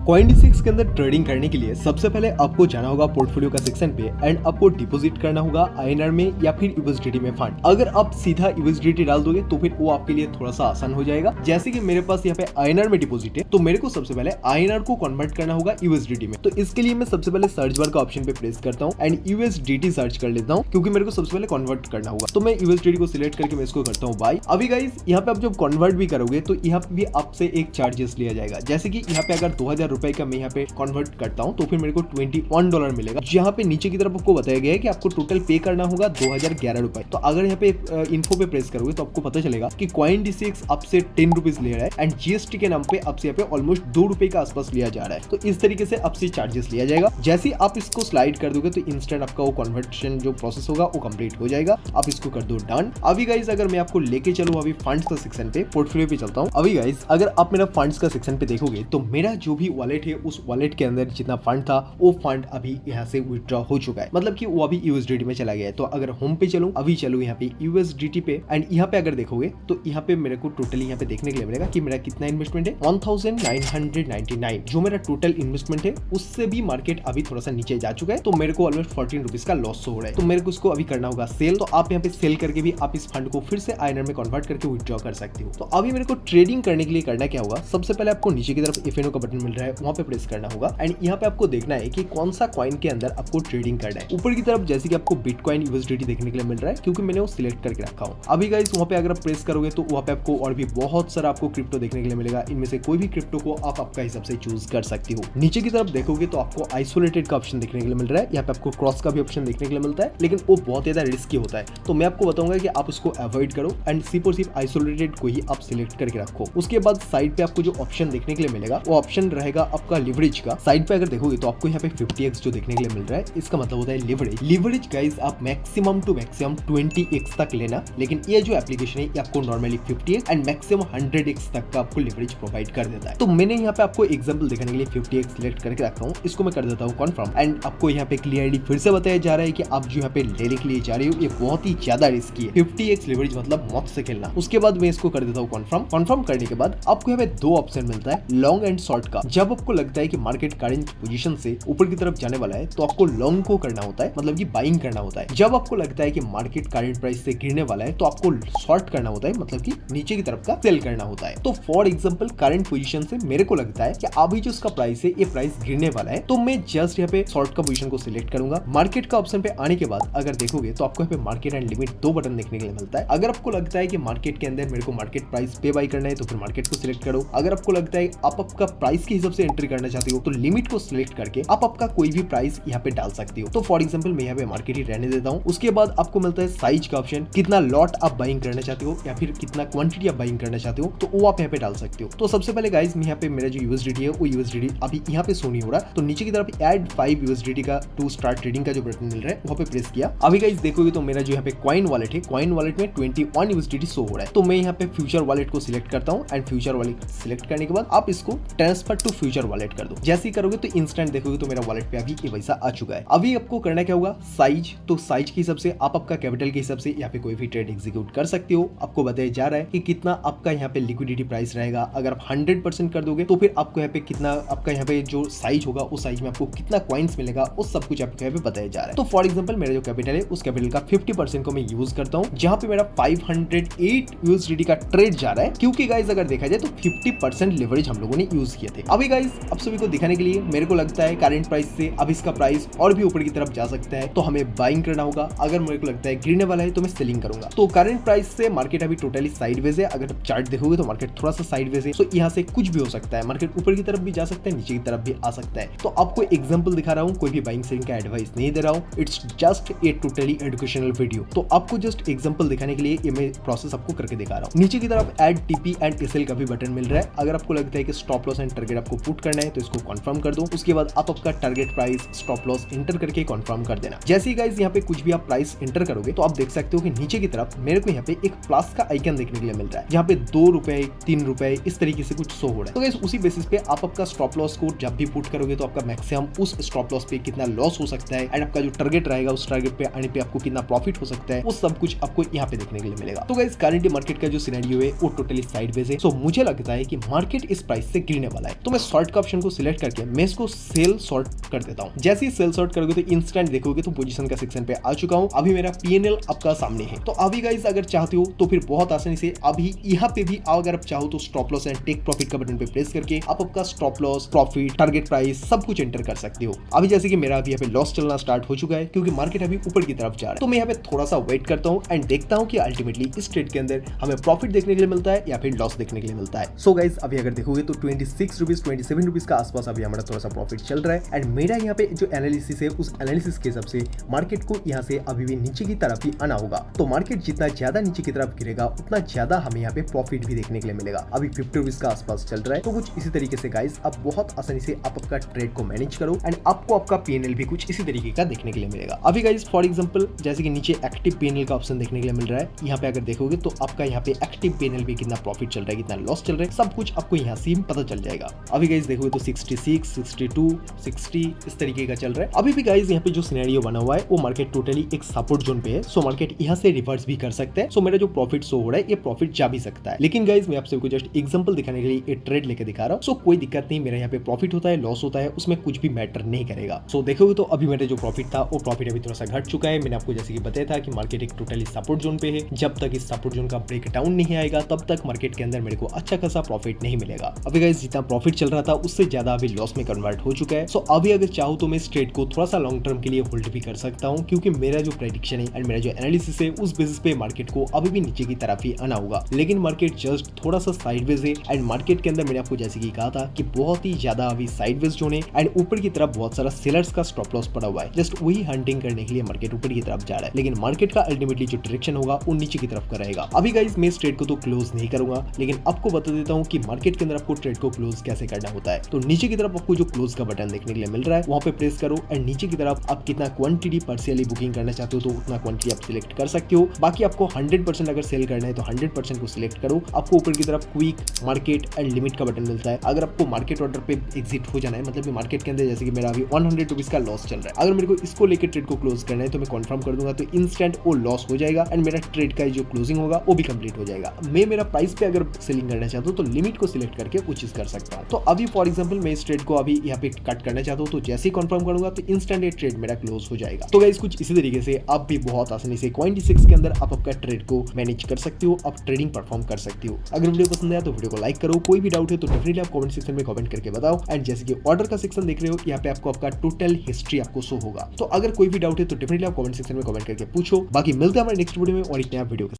Coindesk के अंदर trading करने के लिए सबसे पहले आपको जाना होगा पोर्टफोलियो का सेक्शन पे एंड आपको डिपॉजिट करना होगा INR में या फिर USDT में फंड। अगर आप सीधा USDT डाल दोगे तो फिर वो आपके लिए थोड़ा सा आसान हो जाएगा। जैसे कि मेरे पास यहाँ पे INR में डिपॉजिट है तो मेरे को सबसे पहले INR को कन्वर्ट करना होगा USDT में। तो इसके लिए मैं सबसे पहले सर्च बार का ऑप्शन पे प्रेस करता हूँ एंड USDT सर्च कर लेता हूँ क्योंकि मेरे को सबसे पहले कन्वर्ट करना होगा। तो मैं USDT को सिलेक्ट करके मैं इसको करता हूँ बाय। अभी गाइस यहाँ पे आप जब कन्वर्ट भी करोगे तो यहाँ पे भी आपसे एक चार्जेस लिया जाएगा। जैसे कि यहाँ पे अगर 2000 रुपए का मैं यहाँ पे कन्वर्ट करता हूँ तो फिर मेरे को $21 मिलेगा। जहाँ पे नीचे की तरफ आपको बताया गया है कि आपको टोटल पे करना होगा 2011 रुपए। तो अगर यहाँ पे इन्फो पे प्रेस करोगे तो आपको पता चलेगा कि Coindesk आपसे 10 रुपीज ले रहा है एंड GST के नाम पे आपसे यहाँ पे ऑलमोस्ट 2 रुपए का आसपास लिया जा रहा है। तो इस तरीके से आपसे चार्जेस लिया जाएगा। जैसे ही आप इसको स्लाइड कर दोगे तो इंस्टेंट आपका वो कन्वर्शन जो प्रोसेस होगा वो कंप्लीट हो जाएगा। आप इसको कर दो डन। अभी गाइस अगर मैं आपको लेके चलूँ अभी फंड्स का सेक्शन पे, पोर्टफोलियो पे चलता हूँ। अभी गाइस अगर आप मेरा फंड्स का सेक्शन पे देखोगे तो मेरा जो भी वॉलेट है उस वॉलेट के अंदर जितना फंड था वो फंड अभी यहाँ से विथड्रॉ हो चुका है, मतलब कि वो अभी USDT में चला गया है। तो अगर होम पे चलूं, अभी चलूं यहाँ पे USDT पे एंड यहाँ पे अगर देखोगे तो यहाँ पे मेरे को टोटली यहाँ पे देखने के लिए मिलेगा कि मेरा कितना इन्वेस्टमेंट है 1999। जो मेरा टोटल इन्वेस्टमेंट है उससे भी मार्केट अभी थोड़ा सा नीचे जा चुका है। तो मेरे को ऑलमोस्ट 14 रुपीज का लॉस हो रहा है। तो मेरे को उसको अभी करना होगा सेल। तो आप यहाँ पे सेल करके भी आप इस फंड को फिर से INR में कन्वर्ट करके विथड्रॉ कर सकते हो। तो अभी मेरे को ट्रेडिंग करने के लिए करना क्या होगा, सबसे पहले आपको नीचे की तरफ FNO का बटन मिल रहा है, वहां पे प्रेस करना होगा एंड यहाँ पे आपको देखना है कि कौन सा कॉइन के अंदर आपको ट्रेडिंग करना है। ऊपर की तरफ जैसे कि आपको बिटकॉइन USDT देखने के लिए मिल रहा है क्योंकि मैंने वो सिलेक्ट करके रखा हूँ। अभी गाइस वहाँ पे अगर आप प्रेस करोगे तो वहाँ पे आपको और भी बहुत सारा आपको क्रिप्टो देखने के लिए मिलेगा। इनमें से कोई भी क्रिप्टो को आप आपका हिसाब से चूज कर सकती हो। नीचे की तरफ देखोगे तो आपको आइसोलेटेड का ऑप्शन देखने के लिए मिल रहा है। यहाँ पे आपको क्रॉस का भी ऑप्शन देखने के लिए मिलता है, लेकिन वो बहुत ज्यादा रिस्की होता है। तो मैं आपको बताऊंगा कि आप उसको अवॉइड करो एंड सिर्फ और सिर्फ आइसोलेटेड को ही आप सिलेक्ट करके रखो। उसके बाद साइड पे आपको जो ऑप्शन देखने के लिए मिलेगा वो ऑप्शन रहेगा आपका लिवरेज का। साइड पे अगर देखोगे तो आपको यहाँ पे 50x जो देखने के लिए मिल रहा है, इसका मतलब होता है लिवरेज। लिवरेज गाइस आप मैक्सिमम टू मैक्सिमम 20x तक लेना, लेकिन ये जो एप्लीकेशन है ये आपको normally 50x and maximum 100x तक का आपको लिवरेज प्रोवाइड कर देता है। तो मैंने यहाँ पे आपको एग्जांपल दिखाने के लिए 50x सिलेक्ट करके रखा हूँ। इसको मैं कर देता हूँ कन्फर्म एंड आपको यहाँ पे क्लियरली फिर से बताया जा रहा है कि आप जो यहाँ पे लेने के लिए जा रहे हो ये बहुत ही ज्यादा रिस्की है। 50x लिवरेज मतलब मौत से खेलना। उसके बाद मैं इसको कर देता हूँ कन्फर्म। कन्फर्म करने के बाद आपको यहाँ पे दो ऑप्शन मिलता है, लॉन्ग एंड शॉर्ट का। जब आपको लगता है कि मार्केट करंट पोजीशन से ऊपर की तरफ जाने वाला है तो आपको लॉन्ग को करना होता है, मतलब कि बाइंग करना होता है। जब आपको लगता है कि मार्केट करंट प्राइस से गिरने वाला है तो आपको शॉर्ट करना होता है, मतलब कि नीचे की तरफ का सेल करना होता है। तो फॉर एग्जांपल करंट पोजीशन से मेरे को लगता है कि अभी जो इसका प्राइस है ये प्राइस गिरने वाला है, तो मैं जस्ट यहाँ पे शॉर्ट का पोजीशन को सिलेक्ट करूंगा। मार्केट का ऑप्शन पे आने के बाद अगर देखोगे तो आपको यहाँ पे मार्केट एंड लिमिट दो बटन देखने के लिए मिलता है। अगर आपको लगता है कि मार्केट के अंदर मेरे को मार्केट प्राइस पे बाई करना है तो फिर मार्केट को सिलेक्ट करो। अगर आपको लगता है आप आपका प्राइस के हिसाब से एंट्री करना चाहते हो तो लिमिट को सिलेक्ट करके आप आपका कोई भी प्राइस यहाँ पे डाल सकते हो। तो फॉर एग्जांपल मैं यहाँ पे मार्केट ही रहने देता हूँ। उसके बाद आपको मिलता है साइज का ऑप्शन, कितना लॉट आप बाइंग करना चाहते हो या फिर कितना क्वांटिटी आप बाइंग करना चाहते हो तो वो आप यहाँ पे डाल सकते हो। तो सबसे पहले गाइस मैं यहाँ पे मेरा जो USDT है वो USDT अभी यहाँ पे शो नहीं हो रहा, तो नीचे की तरफ ऐड 5 USDT का टू स्टार्ट ट्रेडिंग का जो बटन मिल रहा है वहाँ पे प्रेस किया। अभी गाइस देखोगे तो मेरा जो यहाँ पे कॉइन वॉलेट है, कॉइन वॉलेट में 21 USDT शो हो रहा है। तो मैं यहाँ पे फ्यूचर वॉलेट को सिलेक्ट करता हूँ एंड फ्यूचर वॉलेट सिलेक्ट करने के बाद आप इसको ट्रांसफर टू फ्यूचर वॉलेट कर दो। जैसे ही करोगे तो इंस्टेंट देखोगे तो मेरा वॉलेट पे अभी ये पैसा आ चुका है। अभी आपको करना क्या होगा, साइज। तो साइज के हिसाब से आप आपका कैपिटल के हिसाब से यहाँ पे कोई भी ट्रेड एग्जीक्यूट कर सकते हो। आपको बताया जा रहा है कि कितना आपका यहाँ पे लिक्विडिटी प्राइस रहेगा। अगर आप 100% कर दोगे तो फिर आपको यहाँ पे कितना आपका यहाँ पे जो साइज होगा उस साइज में आपको कितना कॉइन्स मिलेगा वो सब कुछ आपको यहाँ पे बताया जा रहा है। तो फॉर एग्जांपल मेरा जो कैपिटल है उस कैपिटल का 50% को मैं यूज करता हूँ, जहाँ पे मेरा 508 USDT का ट्रेड जा रहा है। क्योंकि गाइस अगर देखा जाए तो 50% लिवरेज हम लोगों ने यूज किए थे। अभी गाइस आप सभी को दिखाने के लिए मेरे को लगता है करंट प्राइस से अब इसका प्राइस और भी ऊपर की तरफ जा सकता है, तो हमें बाइंग करना होगा। अगर मेरे को लगता है गिरने वाला है तो मैं सेलिंग करूंगा। तो करंट प्राइस से मार्केट अभी टोटली साइडवेज है। अगर आप चार्ट देखोगे तो मार्केट थोड़ा सा साइडवेज है। तो यहाँ से कुछ भी हो सकता है, मार्केट ऊपर की तरफ भी जा सकता है, नीचे की तरफ भी आ सकता है। तो आपको एग्जांपल दिखा रहा हूँ, कोई भी बाइंग सेलिंग का एडवाइस नहीं दे रहा हूँ। It's just a totally educational video. तो आपको जस्ट एग्जांपल दिखाने के लिए ये मैं प्रोसेस आपको करके दिखा रहा हूँ। नीचे की तरफ ऐड TP एंड SL का भी बटन मिल रहा है। अगर आपको लगता है कि स्टॉप लॉस एंड टारगेट आपको पुट करना है तो इसको कंफर्म कर दो। उसके बाद आप आपका target price stop loss enter करके कंफर्म कर देना। जैसे ही गाइस यहाँ पे कुछ भी आप प्राइस एंटर करोगे तो आप देख सकते हो कि नीचे की तरफ मेरे को यहाँ पे एक प्लस का आइकन देखने के लिए मिल रहा है, यहाँ पे 2 रुपए 3 रुपए इस तरीके से कुछ शो हो रहा है। तो गाइस उसी बेसिस पे आप आपका स्टॉप लॉस को जब भी पुट करोगे तो आपका मैक्सिमम उस स्टॉप लॉस पे कितना लॉस हो सकता है एंड आपका जो टारगेट रहेगा उस टारगेट पे आने पे आपको कितना प्रॉफिट हो सकता है वो सब कुछ आपको यहाँ पे देखने के लिए मिलेगा। तो गाइस करंट मार्केट का जो सिनेरियो है वो टोटली साइडवेज है। सो मुझे लगता है कि मार्केट इस प्राइस से गिरने वाला है, तो मैं सॉर्ट का ऑप्शन को सिलेक्ट करके मैं इसको सेल सॉर्ट कर देता हूँ। जैसे ही सेल सॉर्ट करोगे तो इंस्टेंट देखोगे तो पोजीशन का सेक्शन पे आ चुका हूँ। अभी मेरा पीएनएल आपका सामने है। तो अभी गाइस अगर चाहते हो तो फिर बहुत आसानी से अभी यहाँ पे भी अगर आप चाहो तो stop loss and take profit का बटन पे प्रेस करके आप आपका stop loss, profit, target price सब कुछ एंटर कर सकते हो। अभी जैसे कि मेरा अभी यहाँ पे लॉस चलना स्टार्ट हो चुका है क्योंकि मार्केट अभी ऊपर की तरफ जा रहा है। तो मैं यहाँ पे थोड़ा सा वेट करता हूँ एंड देखता हूँ कि अल्टीमेटली इस ट्रेड के अंदर हमें प्रॉफिट देखने के लिए मिलता है या फिर लॉस देखने के लिए मिलता है। सो गाइस अभी अगर देखोगे तो 26 रुपीज 27 रुपीज का आसपास अभी हमारा थोड़ा सा प्रॉफिट चल रहा है। एंड मेरा यहाँ पे जो एनालिसिस है उस एनालिसिस के हिसाब से मार्केट को यहाँ से अभी भी नीचे की तरफ ही आना होगा। तो मार्केट जितना ज्यादा नीचे की तरफ गिरेगा उतना ज्यादा हमें यहाँ पे प्रॉफिट भी देखने के लिए मिलेगा। अभी 50 रुपीज का आसपास चल रहा है। तो कुछ इसी तरीके से गाइस आप बहुत आसानी से आप आपका ट्रेड को मैनेज करो एंड आपको आपका पीएनएल भी कुछ इसी तरीके का देखने के लिए मिलेगा। अभी गाइस फॉर एग्जांपल जैसे कि नीचे एक्टिव पीएनएल का ऑप्शन देखने के लिए मिल रहा है। यहाँ पे अगर देखोगे तो आपका यहाँ पे एक्टिव पीएनएल पे कितना प्रॉफिट चल रहा है, कितना लॉस चल रहा है, सब कुछ आपको यहाँ से पता चल जाएगा। अभी गाइस देखोगे तो 66, 62, 60 इस तरीके का चल रहा है। अभी भी गाइस यहाँ पे जो सिनेरियो बना हुआ है वो मार्केट टोटली एक सपोर्ट जोन पे है। सो मार्केट यहाँ से रिवर्स भी कर सकता है। सो मेरा जो प्रॉफिट शो हो रहा है ये प्रॉफिट जा भी सकता है। लेकिन गाइस मैं आप सबको जस्ट एग्जांपल दिखाने के लिए ये ट्रेड लेके दिखा रहा हूँ। सो कोई दिक्कत नहीं, मेरा यहाँ पे प्रॉफिट होता है, लॉस होता है, उसमें कुछ भी मैटर नहीं करेगा। सो देखोगे तो अभी मेरा जो प्रॉफिट था वो प्रॉफिट अभी थोड़ा सा घट चुका है। मैंने आपको जैसे कि बताया था कि मार्केट एक टोटली सपोर्ट जोन पे है। जब तक इस सपोर्ट जोन का ब्रेक डाउन नहीं आएगा तब तक मार्केट के अंदर मेरे को अच्छा खासा प्रॉफिट नहीं मिलेगा। अभी गाइस जितना प्रॉफिट चल रहा था उससे ज्यादा अभी लॉस में कन्वर्ट हो चुका है। सो अभी अगर चाहूँ तो मैं इस ट्रेड को थोड़ा सा लॉन्ग टर्म के लिए होल्ड भी कर सकता हूँ क्योंकि मेरा जो प्रेडिक्शन है एंड मेरा जो एनालिसिस है उस बेसिस पे मार्केट को अभी भी नीचे की तरफ ही आना होगा। लेकिन मार्केट जस्ट थोड़ा सा साइडवेज है एंड मार्केट के अंदर मैंने आपको जैसे कि कहा था कि बहुत ही ज्यादा अभी साइडवेज जोन है एंड ऊपर की तरफ बहुत सारा सेलर्स का स्टॉप लॉस पड़ा हुआ है। जस्ट वही हंटिंग करने के लिए मार्केट ऊपर की तरफ जा रहा है। लेकिन मार्केट का अल्टीमेटली जो डायरेक्शन होगा वो नीचे की तरफ का रहेगा। अभी गाइस मैं इस ट्रेड को तो क्लोज नहीं करूंगा लेकिन आपको बता देता हूँ कि मार्केट के अंदर आपको ट्रेड को क्लोज कैसे करना होता है। तो नीचे की तरफ आपको जो क्लोज का बटन देखने के लिए मिल रहा है वहां पे प्रेस करो एंड नीचे की तरफ आप कितना क्वांटिटी पार्शियली बुकिंग करना चाहते हो तो उतना क्वांटिटी आप सिलेक्ट कर सकते हो। बाकी आपको 100% अगर सेल करना है तो 100% को सिलेक्ट करो। आपको ऊपर की तरफ क्विक, मार्केट एंड लिमिट का बटन मिलता है। अगर आपको मार्केट ऑर्डर पे एग्जिट हो जाना है, मतलब कि मार्केट के अंदर जैसे कि मेरा अभी 100 रुपीज का लॉस चल रहा है, अगर मेरे को इसको लेकर ट्रेड को क्लोज करना है तो मैं कंफर्म कर दूंगा तो इंस्टेंट वो लॉस हो जाएगा एंड मेरा ट्रेड का जो क्लोजिंग होगा वो भी कंप्लीट हो जाएगा। मैं मेरा प्राइस पे अगर सेलिंग करना चाहता हूँ तो लिमिट को सिलेक्ट करके वो चीज कर सकता हूँ। तो अभी फॉर एग्जांपल मैं इस ट्रेड को अभी यहाँ पे कट करना चाहता हूँ तो जैसे ही कंफर्म करूंगा तो इंस्टेंट ये ट्रेड मेरा क्लोज हो जाएगा। तो गाइस कुछ इसी तरीके से आप भी बहुत आसानी से Coin26 के अंदर आप आपका ट्रेड को मैनेज कर सकते हो, आप ट्रेडिंग परफॉर्म कर सकते हो। अगर वीडियो पसंद आया तो वीडियो को लाइक करो। कोई भी डाउट है तो डेफिनेटली आप कमेंट सेक्शन में कमेंट करके बताओ। एंड जैसे कि ऑर्डर का सेक्शन देख रहे हो यहाँ पे आपको आपका टोटल हिस्ट्री आपको शो होगा। तो अगर कोई भी डाउट है तो डेफिनेटली आप कमेंट सेक्शन में कमेंट करके पूछो। बाकी मिलते हैं हमारे नेक्स्ट वीडियो में और एक नया वीडियो के